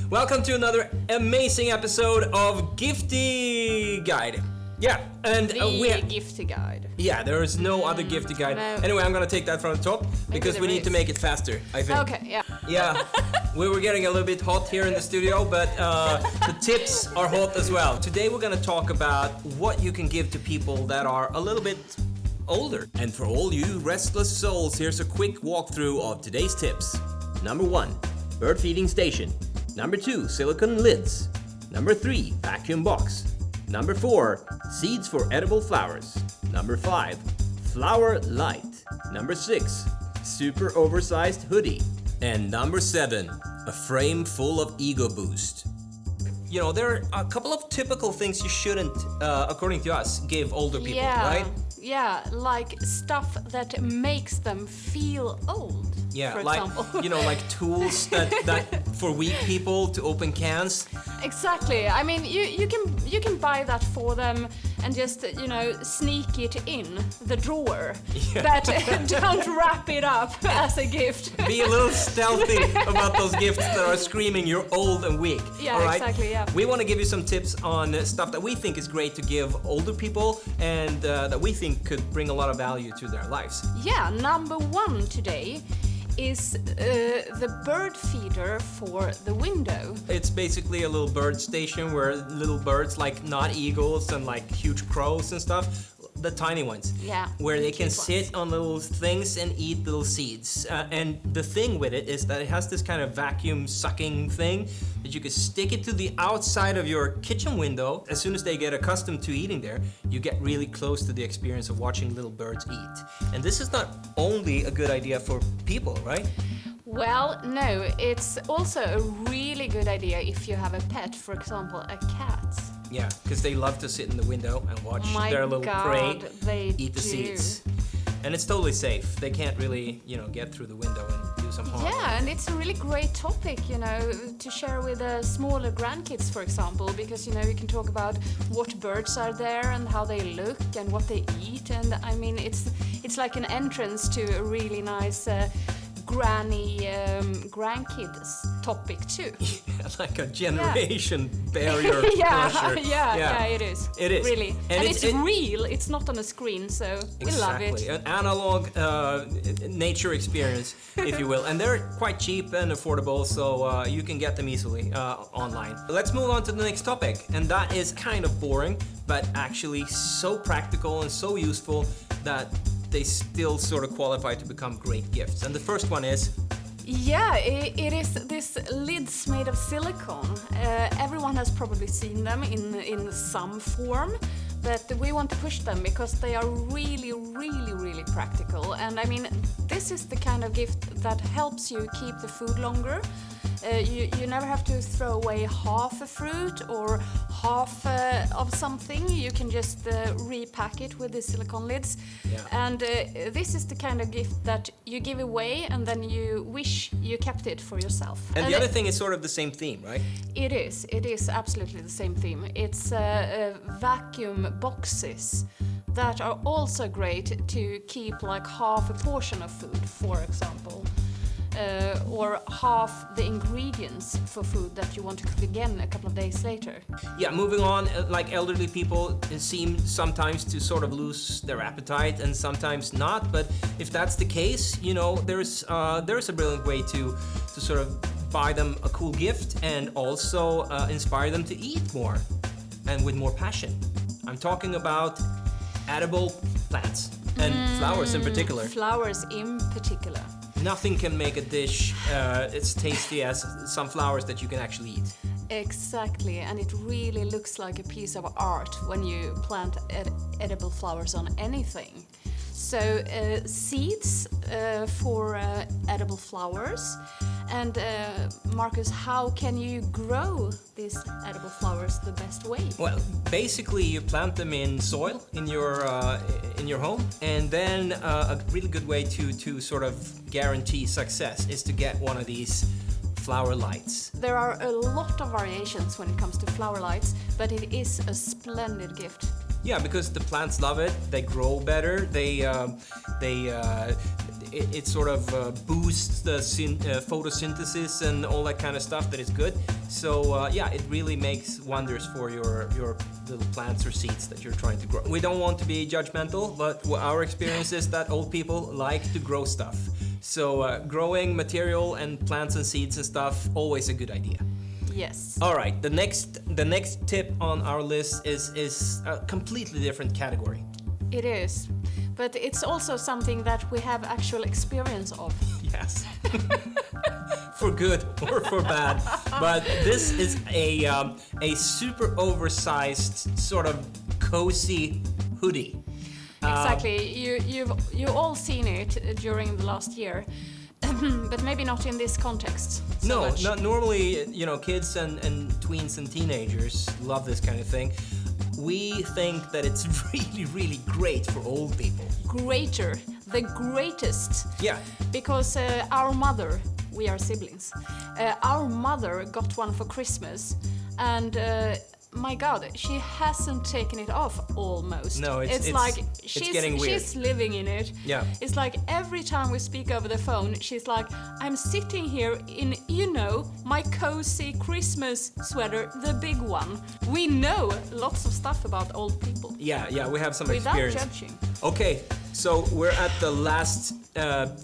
Welcome to another amazing episode of Gifty Guide. Yeah, and the Gifty Guide. Yeah, there is no other Gifty Guide. No. Anyway, I'm gonna take that from the top because we need to make it faster, I think. Okay, yeah. Yeah, we were getting a little bit hot here in the studio, but the tips are hot as well. Today we're gonna talk about what you can give to people that are a little bit older. And for all you restless souls, here's a quick walkthrough of today's tips. Number 1, bird feeding station. Number 2, silicone lids. Number 3, vacuum box. Number 4, seeds for edible flowers. Number 5, flower light. Number 6, super oversized hoodie. And number 7, a frame full of ego boost. You know, there are a couple of typical things you shouldn't, according to us, give older people, right? Yeah, like stuff that makes them feel old. Yeah, for like example. you know, like tools that for weak people to open cans. Exactly. I mean, you can buy that for them and just sneak it in the drawer. Yeah. But don't wrap it up as a gift. Be a little stealthy about those gifts that are screaming you're old and weak. Yeah, all right? exactly. Yeah. We want to give you some tips on stuff that we think is great to give older people and that we think could bring a lot of value to their lives. Yeah, number 1 today is the bird feeder for the window. It's basically a little bird station where little birds, like not eagles and like huge crows and stuff, the tiny ones, Yeah, where they can cute ones. sit on little things and eat little seeds. And the thing with it is that it has this kind of vacuum sucking thing that you can stick it to the outside of your kitchen window. As soon as they get accustomed to eating there, you get really close to the experience of watching little birds eat. And this is not only a good idea for people, right? Well, no, it's also a really good idea if you have a pet, for example, a cat. Yeah, because they love to sit in the window and watch My their little God, prey they eat the do. seeds. And it's totally safe. They can't really, get through the window and do some harm. Yeah, and it's a really great topic, to share with smaller grandkids, for example, because, you can talk about what birds are there and how they look and what they eat. And I mean, it's like an entrance to a really nice granny grandkids topic too. Like a generation barrier yeah, crusher. yeah, it is. It is. Really. And And it's real, it's not on a screen, so we love Exactly. it. An analog nature experience, if you will. And they're quite cheap and affordable, so you can get them easily online. Let's move on to the next topic, and that is kind of boring, but actually so practical and so useful that they still sort of qualify to become great gifts. And the first one is... Yeah, it is this lids made of silicone. Everyone has probably seen them in some form, but we want to push them because they are really, really, really practical. And I mean, this is the kind of gift that helps you keep the food longer. You never have to throw away half a fruit or half of something. You can just repack it with the silicone lids. Yeah. And this is the kind of gift that you give away and then you wish you kept it for yourself. And the other thing is sort of the same theme, right? It is absolutely the same theme. It's vacuum boxes that are also great to keep like half a portion of food, for example. Or half the ingredients for food that you want to cook again a couple of days later. Yeah, moving on, like elderly people seem sometimes to sort of lose their appetite and sometimes not, but if that's the case, there's a brilliant way to sort of buy them a cool gift and also inspire them to eat more and with more passion. I'm talking about edible plants and flowers in particular. Flowers in particular. Nothing can make a dish as tasty as some flowers that you can actually eat. Exactly, and it really looks like a piece of art when you plant edible flowers on anything. So seeds for edible flowers. And Marcus, how can you grow these edible flowers the best way? Well, basically you plant them in soil in your home, and then a really good way to sort of guarantee success is to get one of these flower lights. There are a lot of variations when it comes to flower lights, but it is a splendid gift. Yeah, because the plants love it. They grow better. It sort of boosts the photosynthesis and all that kind of stuff that is good. So yeah, it really makes wonders for your little plants or seeds that you're trying to grow. We don't want to be judgmental, but our experience is that old people like to grow stuff. So growing material and plants and seeds and stuff, always a good idea. Yes. All right, the next tip on our list is a completely different category. It is. But it's also something that we have actual experience of. Yes. For good or for bad. But this is a super oversized sort of cozy hoodie. Exactly. You all seen it during the last year. But maybe not in this context. So much. Not normally, you know, kids and tweens and teenagers love this kind of thing. We think that it's really, really great for old people. Greater, the greatest. Yeah. Because our mother, we are siblings, our mother got one for Christmas, and my God, she hasn't taken it off almost. No, it's like it's getting weird. She's living in it. Yeah. It's like every time we speak over the phone, she's like, I'm sitting here in, you know, my cozy Christmas sweater, the big one. We know lots of stuff about old people. Yeah, we have some Without experience. judging. Okay, so we're at the last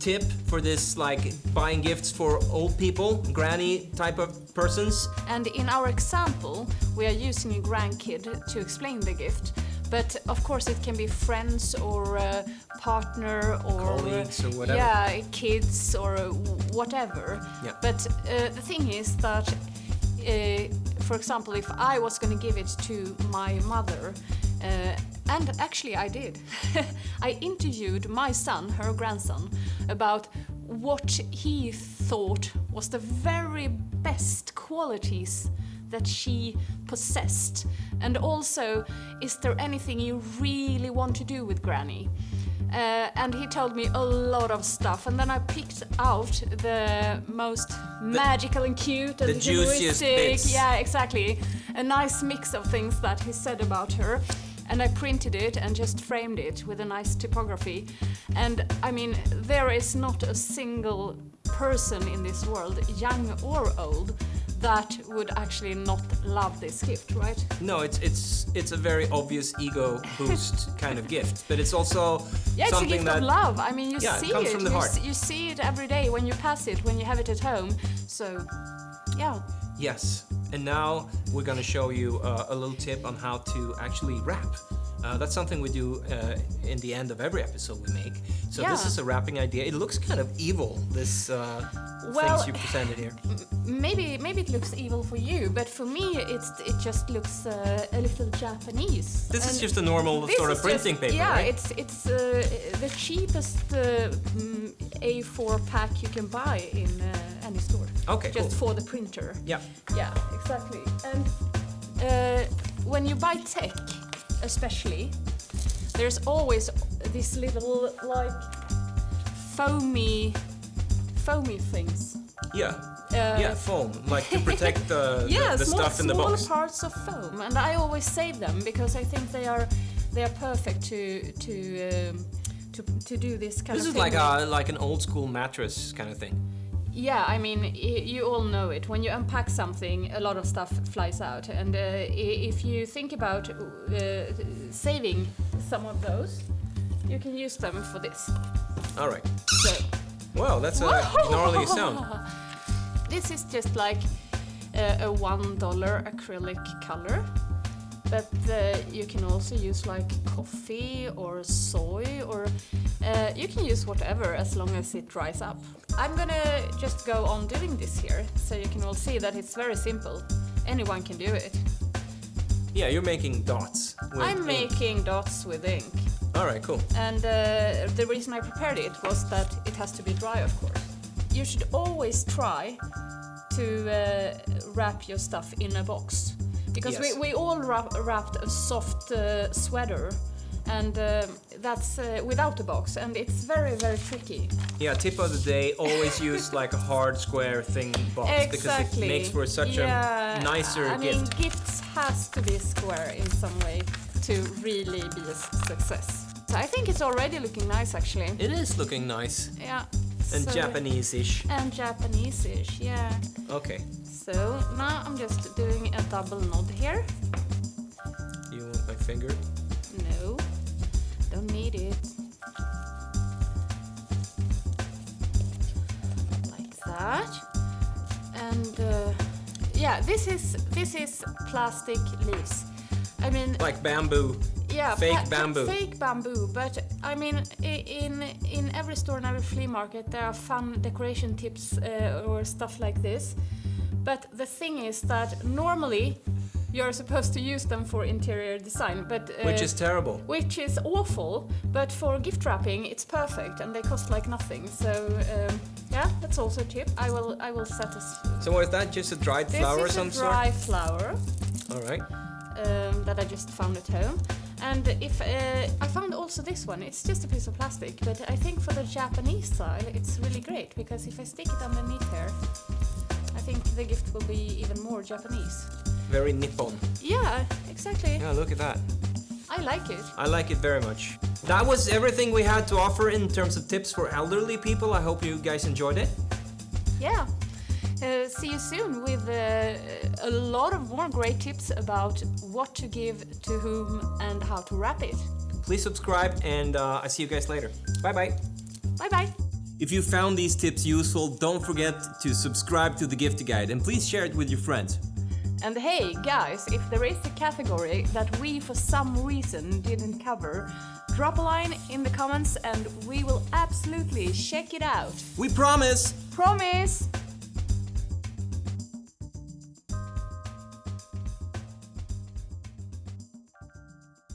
tip for this, like buying gifts for old people, granny type of persons. And in our example, we are using a grandkid to explain the gift. But of course, it can be friends or a partner or colleagues or whatever. Yeah, kids or whatever. Yeah. But the thing is that, for example, if I was going to give it to my mother, and actually I did, I interviewed my son, her grandson, about what he thought was the very best qualities that she possessed, and also, is there anything you really want to do with Granny? And he told me a lot of stuff, and then I picked out the most magical and cute and the juiciest humoristic. bits. Yeah, exactly. A nice mix of things that he said about her. And I printed it and just framed it with a nice typography. And I mean, there is not a single person in this world, young or old, that would actually not love this gift, right? No, it's a very obvious ego boost kind of gift, but it's also Yeah, it's a something gift that of love. I mean, you yeah, see it comes it. from the heart. You see it every day when you pass it, when you have it at home. So, yeah. Yes, and now we're gonna show you a little tip on how to actually wrap. That's something we do in the end of every episode we make. So Yeah. this is a wrapping idea. It looks kind of evil, this things you presented here. Maybe it looks evil for you, but for me it just looks a little Japanese. This is And just a normal this sort of is printing paper, yeah, right? it's the cheapest A4 pack you can buy in any store. Okay, Just cool. for the printer. Yeah. Yeah, exactly. And when you buy tech, especially, there's always this little like foamy things. Yeah, foam, like to protect the stuff in the box. Small parts of foam, and I always save them because I think they are perfect to do this kind This of is thing. like an old school mattress kind of thing. Yeah, I mean, you all know it. When you unpack something, a lot of stuff flies out. And if you think about saving some of those, you can use them for this. All right. So, Wow, that's a gnarly sound. this is just like a $1 acrylic color. But you can also use like coffee or soy, or you can use whatever as long as it dries up. I'm gonna just go on doing this here, so you can all see that it's very simple. Anyone can do it. Yeah, you're making dots. With I'm ink. making dots with ink. All right, cool. And the reason I prepared it was that it has to be dry, of course. You should always try to wrap your stuff in a box. Because Yes. we all wrapped a soft sweater, and that's without a box, and it's very, very tricky. Yeah, tip of the day, always use like a hard square thing box because it makes for such a nicer I gift. mean, gifts has to be square in some way to really be a success. So I think it's already looking nice, actually. It is looking nice Yeah. and so- Japanese-ish. And Japanese-ish, yeah. Okay. So now I'm just doing a double knot here. You want my finger? No, don't need it. Like that. And yeah, this is plastic leaves. I mean, Like bamboo. yeah, Fake bamboo. Fake bamboo, but I mean, in every store and every flea market there are fun decoration tips or stuff like this. But the thing is that normally you're supposed to use them for interior design, but Which is terrible. which is awful. But for gift wrapping, it's perfect, and they cost like nothing. So yeah, that's also a tip. I will set this. So what is that? Just a dried flower or some This is a dry flower. All right. That I just found at home. And if I found also this one, it's just a piece of plastic, but I think for the Japanese style it's really great, because if I stick it underneath here, I think the gift will be even more Japanese. Very Nippon. Yeah, exactly. Yeah, look at that. I like it. I like it very much. That was everything we had to offer in terms of tips for elderly people. I hope you guys enjoyed it. Yeah. See you soon with a lot of more great tips about what to give to whom and how to wrap it. Please subscribe, and I see you guys later. Bye-bye. Bye-bye. If you found these tips useful, don't forget to subscribe to the Gifty Guide, and please share it with your friends. And hey, guys, if there is a category that we for some reason didn't cover, drop a line in the comments and we will absolutely check it out. We promise! Promise!